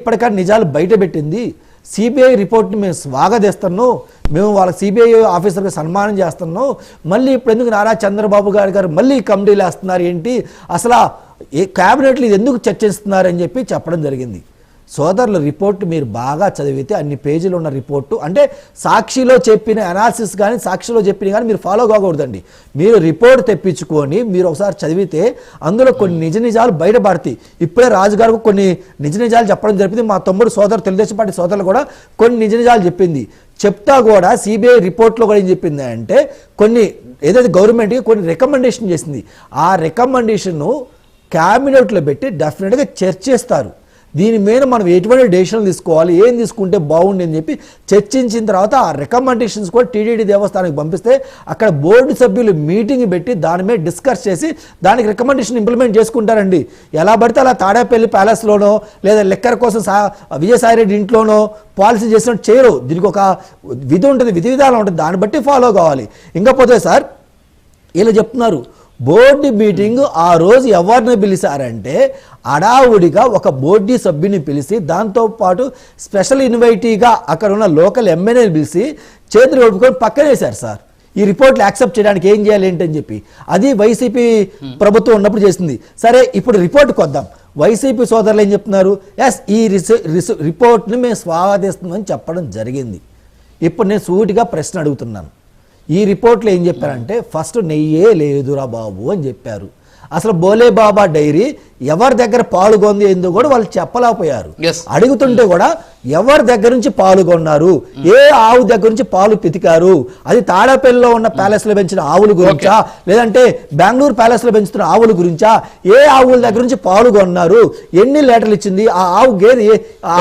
ఇప్పటికీ నిజాలు బయటపెట్టింది. సిబిఐ రిపోర్ట్ని మేము స్వాగతిస్తున్నాం, మేము వాళ్ళ సిబిఐ ఆఫీసర్కి సన్మానం చేస్తున్నాం. మళ్ళీ ఇప్పుడు ఎందుకు నారా చంద్రబాబు గారు మళ్ళీ కమిటీలు వేస్తున్నారు ఏంటి, అసలు ఏ క్యాబినెట్లు ఇది ఎందుకు చర్చిస్తున్నారని చెప్పి చెప్పడం జరిగింది. సోదరుల రిపోర్టు మీరు బాగా చదివితే అన్ని పేజీలు ఉన్న రిపోర్టు, అంటే సాక్షిలో చెప్పిన అనాలిసిస్ కానీ సాక్షిలో చెప్పిన కానీ మీరు ఫాలో కాకూడదండి. మీరు రిపోర్ట్ తెప్పించుకొని మీరు ఒకసారి చదివితే అందులో కొన్ని నిజ నిజాలు బయటపడతాయి. ఇప్పుడే రాజుగారికి కొన్ని నిజ నిజాలు చెప్పడం జరిపింది. మా తమ్ముడు సోదరు తెలుగుదేశం పార్టీ సోదరులు కూడా కొన్ని నిజ నిజాలు చెప్పింది. చెప్తా కూడా సిబిఐ రిపోర్ట్లో కూడా ఏం చెప్పింది అంటే కొన్ని ఏదైతే గవర్నమెంట్కి కొన్ని రికమెండేషన్ చేసింది. ఆ రికమెండేషన్ను క్యాబినెట్లో పెట్టి డెఫినెట్గా చర్చిస్తారు. దీని మీద మనం ఎటువంటి డెసిషన్లు తీసుకోవాలి, ఏం తీసుకుంటే బాగుంది అని చెప్పి చర్చించిన తర్వాత ఆ రికమెండేషన్స్ కూడా టీటీడీ దేవస్థానానికి పంపిస్తే అక్కడ బోర్డు సభ్యులు మీటింగ్ పెట్టి దాని మీద డిస్కస్ చేసి దానికి రికమెండేషన్ ఇంప్లిమెంట్ చేసుకుంటారండి. ఎలా పడితే అలా తాడేపల్లి ప్యాలెస్లోనో లేదా లెక్కర్ కోసం విజయసాయిరెడ్డి ఇంట్లోనో పాలసీ చేసినట్టు చేయరు. దీనికి ఒక విధి ఉంటుంది, విధి విధానం ఉంటుంది, దాన్ని బట్టి ఫాలో కావాలి. ఇంకపోతే సార్ ఇలా చెప్తున్నారు బోర్డు మీటింగ్ ఆ రోజు ఎవరిని పిలిచారంటే అడావుడిగా ఒక బోర్డు సభ్యుని పిలిచి దాంతోపాటు స్పెషల్ ఇన్వైటీగా అక్కడ ఉన్న లోకల్ ఎమ్మెల్యేని పిలిచి చేతులు ఒప్పుకొని పక్కనేశారు సార్. ఈ రిపోర్ట్లు యాక్సెప్ట్ చేయడానికి ఏం చేయాలి ఏంటని చెప్పి అది వైసీపీ ప్రభుత్వం ఉన్నప్పుడు చేసింది. సరే ఇప్పుడు రిపోర్ట్కి వద్దాం. వైసీపీ సోదరులు ఏం చెప్తున్నారు, ఎస్ ఈ రిపోర్ట్ని మేము స్వాగతిస్తున్నామని చెప్పడం జరిగింది. ఇప్పుడు నేను సూటిగా ప్రశ్న అడుగుతున్నాను. ఈ రిపోర్ట్లో ఏం చెప్పారంటే ఫస్ట్ నెయ్యే లేదురా బాబు అని చెప్పారు. అసలు బోలే బాబా డైరీ ఎవరి దగ్గర పాల్గొంది ఎందుకు కూడా వాళ్ళు చెప్పలేకపోయారు. అడుగుతుంటే కూడా ఎవరి దగ్గర నుంచి పాల్గొన్నారు, ఏ ఆవు దగ్గర నుంచి పాలు పితికారు, అది తాడేపల్లిలో ఉన్న ప్యాలెస్ లో పెంచిన ఆవుల గురించా లేదంటే బెంగళూరు ప్యాలెస్ లో పెంచుతున్న ఆవుల గురించా, ఏ ఆవుల దగ్గర నుంచి పాల్గొన్నారు, ఎన్ని లీటర్లు ఇచ్చింది ఆ ఆవు గేదె, ఆ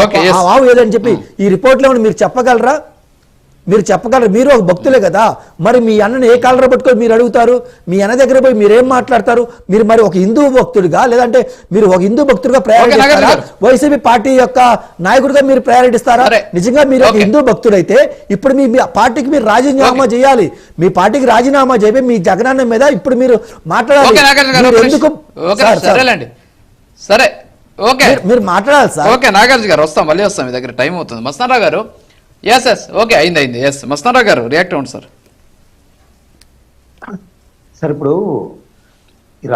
ఆవు ఏదని చెప్పి ఈ రిపోర్ట్లో మీరు చెప్పగలరా? మీరు చెప్పగలరు. మీరు ఒక భక్తులే కదా, మరి మీ అన్నను ఏ కాలర పట్టుకొని మీరు అడుగుతారు? మీ అన్న దగ్గర పోయి మీరేం మాట్లాడతారు? మీరు మరి ఒక హిందూ భక్తుడిగా లేదంటే మీరు ఒక హిందూ భక్తుడిగా ప్రయారిటీ ఇస్తారా? వైసీపీ పార్టీ యొక్క నాయకుడిగా మీరు ప్రయారిటీ ఇస్తారా? నిజంగా మీరు ఒక హిందూ భక్తుడైతే ఇప్పుడు మీ పార్టీకి మీరు రాజీనామా చేయాలి. మీ పార్టీకి రాజీనామా చేసి మీ జగనన్న మీద ఇప్పుడు మీరు మాట్లాడాలి. ఎందుకు సరే మీరు మాట్లాడాలి సార్. ఓకే నాగార్జున గారు వస్తాం, మళ్ళీ వస్తాం, మీ దగ్గర టైం అవుతుంది. మస్తానరావు గారు ఎస్ ఓకే అయింది ఎస్ మస్తానరావు గారు రియాక్ట్ అవ్వండి సార్. సార్ ఇప్పుడు ఈ